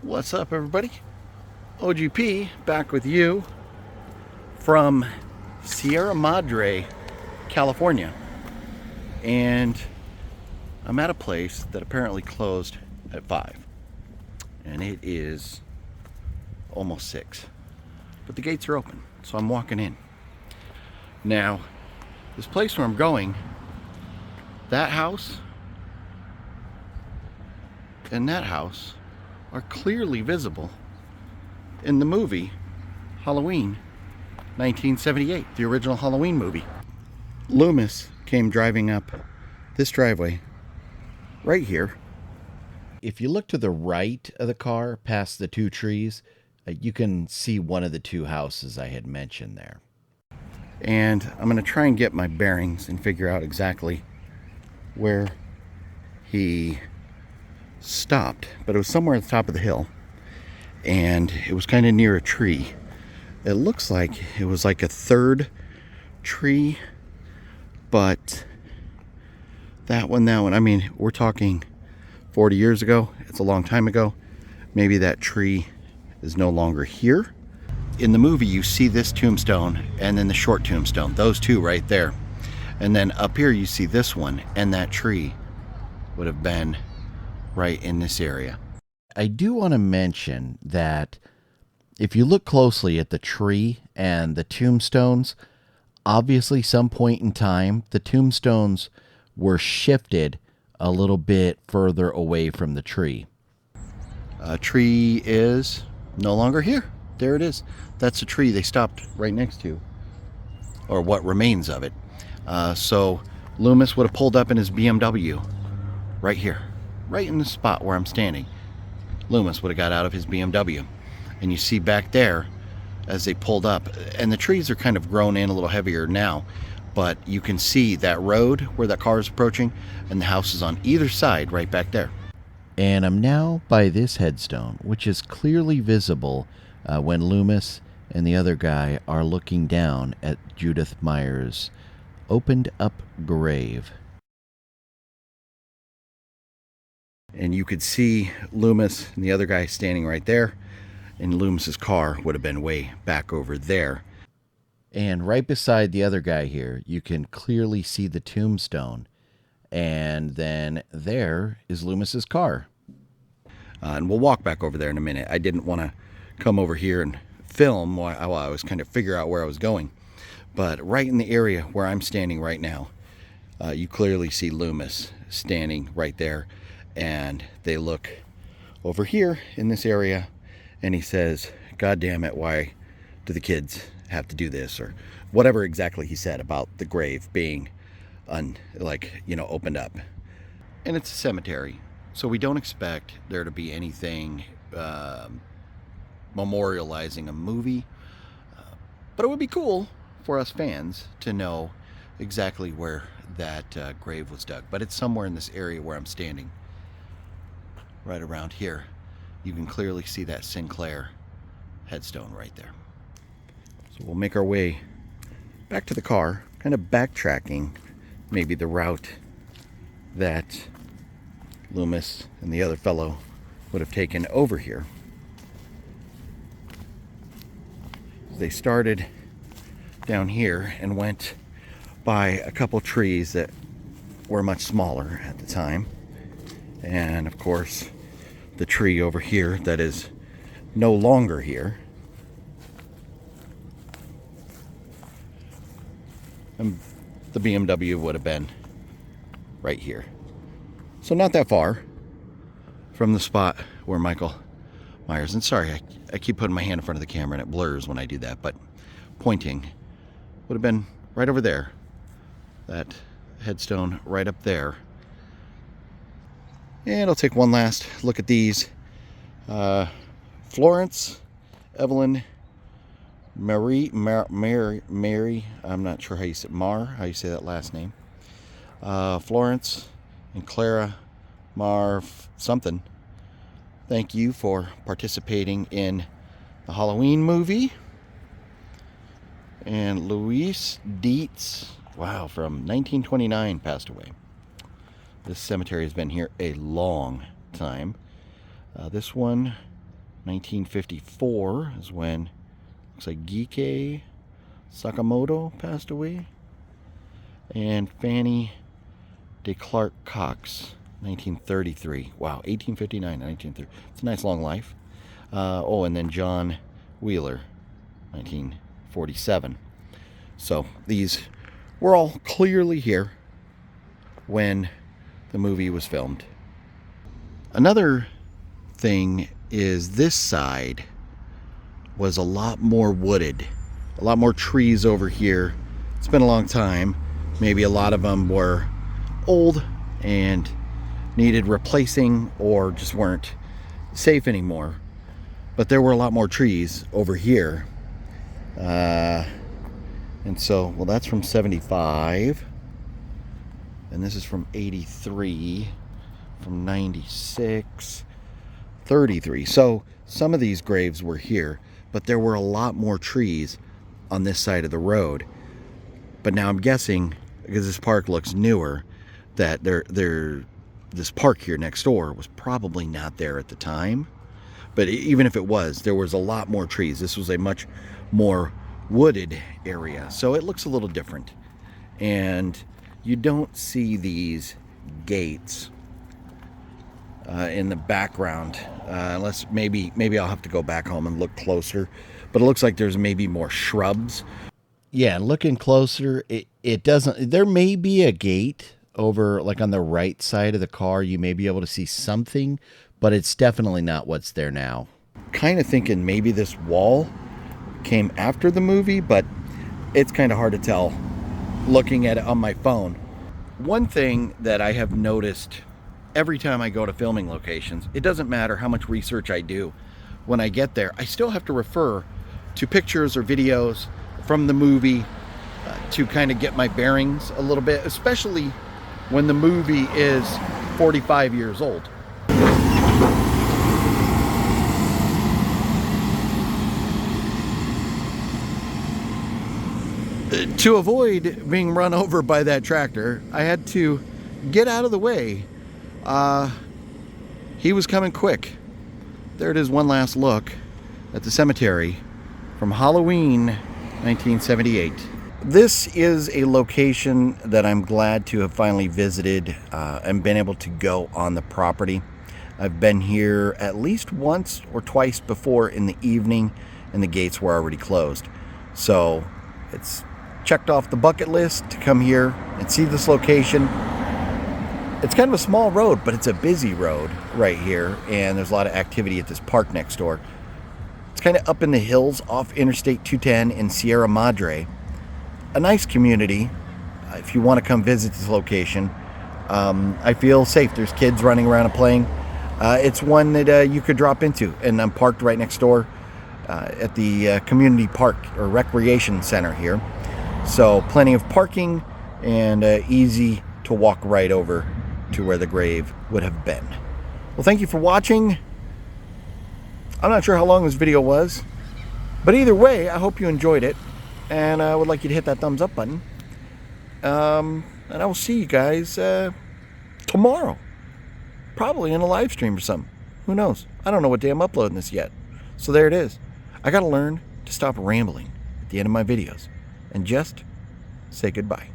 What's up, everybody? OGP back with you from Sierra Madre, California. And I'm at a place that apparently closed at 5. And it is almost 6. But the gates are open, so I'm walking in. Now, this place where I'm going, that house and that house are clearly visible in the movie Halloween 1978, the original Halloween movie. Loomis came driving up this driveway right here. If you look to the right of the car past the two trees, you can see one of the two houses I had mentioned there. And I'm going to try and get my bearings and figure out exactly where he stopped, but it was somewhere at the top of the hill, and it was kind of near a tree. It looks like it was like a third tree, but that one, I mean, we're talking 40 years ago. It's a long time ago. Maybe that tree is no longer here. In the movie, you see this tombstone and then the short tombstone, those two right there. And then up here you see this one, and that tree would have been right in this area. I do want to mention that if you look closely at the tree and the tombstones, obviously some point in time the tombstones were shifted a little bit further away from the tree. Tree is no longer here. There it is. That's a tree they stopped right next to, or what remains of it. So Loomis would have pulled up in his BMW right here, right in the spot where I'm standing. Loomis would have got out of his BMW. And you see back there as they pulled up, and the trees are kind of grown in a little heavier now, but you can see that road where that car is approaching, and the house is on either side right back there. And I'm now by this headstone, which is clearly visible when Loomis and the other guy are looking down at Judith Meyer's opened up grave. And you could see Loomis and the other guy standing right there, and Loomis's car would have been way back over there. And right beside the other guy here, you can clearly see the tombstone, and then there is Loomis's car. And we'll walk back over there in a minute. I didn't want to come over here and film while I was kind of figure out where I was going. But right in the area where I'm standing right now, you clearly see Loomis standing right there. And they look over here in this area, and he says, "God damn it, why do the kids have to do this?" Or whatever exactly he said about the grave being opened up. And it's a cemetery, so we don't expect there to be anything memorializing a movie. But it would be cool for us fans to know exactly where that grave was dug. But it's somewhere in this area where I'm standing. Right around here, you can clearly see that Sinclair headstone right there. So we'll make our way back to the car, kind of backtracking maybe the route that Loomis and the other fellow would have taken over here. They started down here and went by a couple trees that were much smaller at the time. And of course, the tree over here that is no longer here. And the BMW would have been right here. So not that far from the spot where Michael Myers, and sorry, I keep putting my hand in front of the camera and it blurs when I do that, but pointing would have been right over there. That headstone right up there. And I'll take one last look at these. Florence, Evelyn, Mary, I'm not sure how you say how you say that last name. Florence and Clara something. Thank you for participating in the Halloween movie. And Louise Dietz, wow, from 1929 passed away. This cemetery has been here a long time. This one 1954 is when, looks like Geek Sakamoto passed away. And Fanny de Clark Cox, 1933. Wow, 1859, 1930. It's a nice long life. Oh, and then John Wheeler, 1947. So these were all clearly here when the movie was filmed. Another thing is this side was a lot more wooded, a lot more trees over here. It's been a long time. Maybe a lot of them were old and needed replacing or just weren't safe anymore. But there were a lot more trees over here. And so, well, that's from 75. And this is from 83, from 96, 33. So some of these graves were here, but there were a lot more trees on this side of the road. But now I'm guessing, because this park looks newer, that this park here next door was probably not there at the time. But even if it was, there was a lot more trees. This was a much more wooded area, so it looks a little different. And you don't see these gates in the background, unless maybe I'll have to go back home and look closer. But it looks like there's maybe more shrubs. Yeah, looking closer, it doesn't. There may be a gate over, like on the right side of the car. You may be able to see something, but it's definitely not what's there now. Kind of thinking maybe this wall came after the movie, but it's kind of hard to tell looking at it on my phone. One thing that I have noticed every time I go to filming locations, it doesn't matter how much research I do. When I get there, I still have to refer to pictures or videos from the movie to kind of get my bearings a little bit, especially when the movie is 45 years old. To avoid being run over by that tractor, I had to get out of the way. He was coming quick. There it is, one last look at the cemetery from Halloween 1978. This is a location that I'm glad to have finally visited and been able to go on the property. I've been here at least once or twice before in the evening, and the gates were already closed. So it's checked off the bucket list to come here and see this location. It's kind of a small road, but it's a busy road right here, and there's a lot of activity at this park next door. It's kind of up in the hills off Interstate 210 in Sierra Madre. A nice community if you want to come visit this location. I feel safe. There's kids running around and playing. It's one that you could drop into, and I'm parked right next door at the community park or recreation center here. So plenty of parking and easy to walk right over to where the grave would have been. Well, thank you for watching. I'm not sure how long this video was, but either way, I hope you enjoyed it, and I would like you to hit that thumbs up button. And I will see you guys tomorrow, probably in a live stream or something. Who knows? I don't know what day I'm uploading this yet. So there it is. I gotta learn to stop rambling at the end of my videos and just say goodbye.